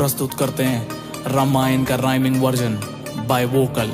प्रस्तुत करते हैं रामायण का राइमिंग वर्जन बाय वोकल।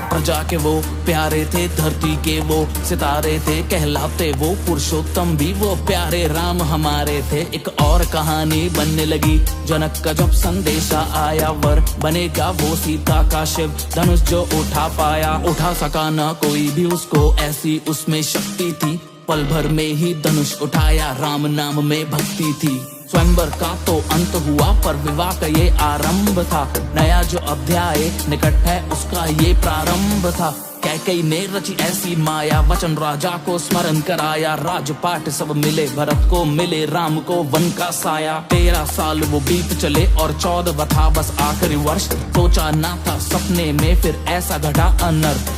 प्रजा के वो प्यारे थे, धरती के वो सितारे थे, कहलाते वो पुरुषोत्तम भी वो प्यारे राम हमारे थे। एक और कहानी बनने लगी, जनक का जब संदेशा आया, वर बनेगा वो सीता का शिव, धनुष जो उठा पाया उठा सका ना कोई भी उसको, ऐसी उसमें शक्ति थी। पल भर में ही धनुष उठाया, राम नाम में भक्ति थी। स्वयंवर का तो अंत हुआ, पर विवाह का ये आरंभ था। नया जो अध्याय निकट है उसका ये प्रारंभ था। कैकेयी ने रची ऐसी माया, वचन राजा को स्मरण कराया। राजपाट सब मिले, भरत को मिले, राम को वन का साया। 13 साल वो बीत चले और 14वां था बस आखिरी वर्ष। सोचा ना था सपने में फिर ऐसा घटा अनर्थ।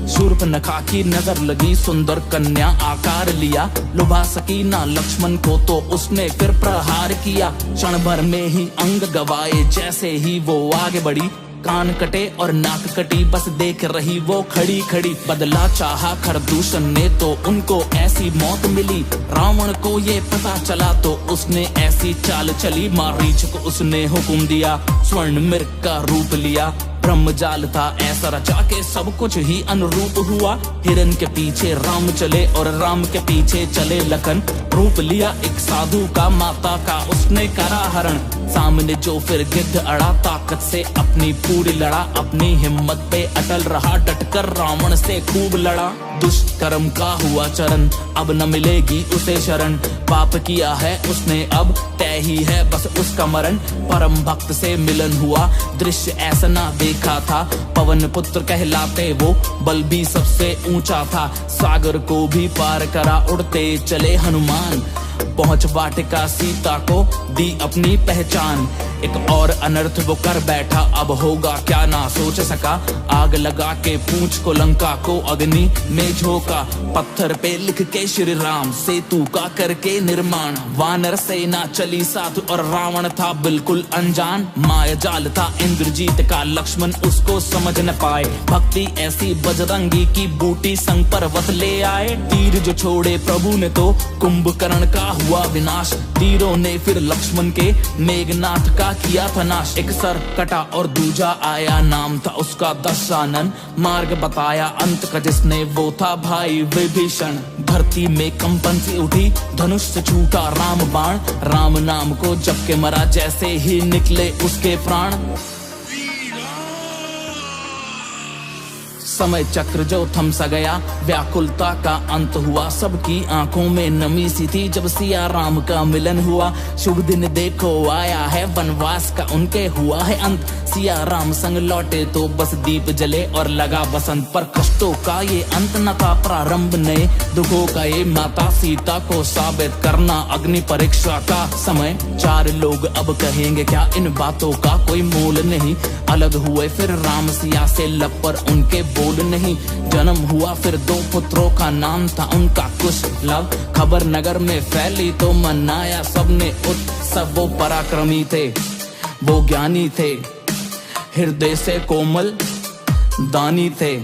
शूर्पणखा की नजर लगी, सुंदर कन्या आकार लिया, लुभा सकी ना लक्ष्मण को तो उसने फिर प्रहार किया। क्षण भर में ही अंग गवाए, जैसे ही वो आगे बढ़ी, कान कटे और नाक कटी, बस देख रही वो खड़ी खड़ी। बदला चाहा खरदूषण ने तो उनको ऐसी मौत मिली। रावण को ये पता चला तो उसने ऐसी चाल चली, मारीच को उसने हुक्म दिया, स्वर्ण मृग का रूप लिया। ब्रह्मजाल था ऐसा रचा के सब कुछ ही अनुरूप हुआ। हिरन के पीछे राम चले और राम के पीछे चले लखन। रूप लिया एक साधु का, माता का उसने करा हरण। सामने जो फिर गिद्ध अड़ा, ताकत से अपनी पूरी लड़ा। अपनी हिम्मत पे अटल रहा, डटकर रावण से खूब लड़ा। दुष्कर्म का हुआ चरण, अब न मिलेगी उसे शरण। पाप किया है उसने, अब तय ही है बस उसका मरण। परम भक्त से मिलन हुआ, दृश्य ऐसा ना देखा था। पवन पुत्र कहलाते वो, बल भी सबसे ऊंचा था। सागर को भी पार करा, उड़ते चले हनुमान। पहुंच वाटिका सीता को दी अपनी पहचान। एक और अनर्थ वो कर बैठा, अब होगा क्या ना सोच सका। आग लगा के पूंछ को लंका को अग्नि में झोंका। पत्थर पे लिख के श्री राम, सेतु का करके निर्माण। वानर सेना चली साथ और रावण था बिल्कुल अनजान। माया जाल था इंद्रजीत का, लक्ष्मण उसको समझ न पाए। भक्ति ऐसी बजरंगी की, बूटी संग पर्वत ले आए। तीर जो छोड़े प्रभु ने तो कुंभकर्ण का हुआ विनाश। तीरों ने फिर लक्ष्मण के मेघनाथ का किया था नाश। एक सर कटा और दूजा आया, नाम था उसका दशानन। मार्ग बताया अंत का जिसने, वो था भाई विभीषण। धरती में कंपन सी उठी, धनुष से छूटा राम बाण। राम नाम को जप के मरा, जैसे ही निकले उसके प्राण। समय चक्र जो थम सा गया, व्याकुलता का अंत हुआ। सबकी आंखों में नमी सी थी जब सिया राम का मिलन हुआ। शुभ दिन देखो आया है, वनवास का उनके हुआ है अंत। सिया राम संग लौटे तो बस दीप जले और लगा बसंत। पर कष्टों का ये अंत न था, प्रारंभ नए दुखों का ये। माता सीता को साबित करना अग्नि परीक्षा का समय। 4 लोग अब कहेंगे क्या, इन बातों का कोई मोल नहीं। अलग हुए फिर राम सिया से, लब पर उनके बोल नहीं। जन्म हुआ फिर 2 पुत्रों का, नाम था उनका कुशलव। खबर नगर में फैली तो मनाया सबने उत्सव। वो पराक्रमी थे, वो ज्ञानी थे, हृदय से कोमल दानी थे।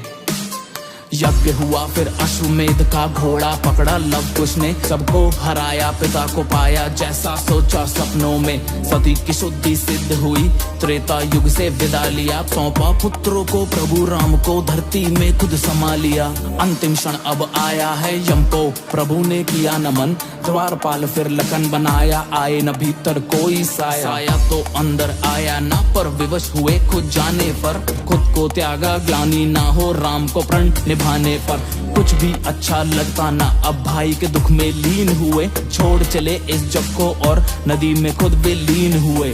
यज्ञ हुआ फिर अश्वमेध का, घोड़ा पकड़ा लव कुश ने। सबको हराया, पिता को पाया, जैसा सोचा सपनों में। सती की शुद्धि सिद्ध हुई, त्रेता युग से विदा लिया। सौंपा पुत्रों को प्रभु राम को, धरती में खुद समा लिया। अंतिम क्षण अब आया है, यम को प्रभु ने किया नमन। द्वारपाल फिर लखन बनाया, आए न भीतर कोई साया। साया तो अंदर आया ना, पर विवश हुए खुद जाने पर। खुद को त्यागा, ग्लानि ना हो राम को प्रण निभाने पर। कुछ भी अच्छा लगता ना, अब भाई के दुख में लीन हुए। छोड़ चले इस जग को और नदी में खुद विलीन हुए।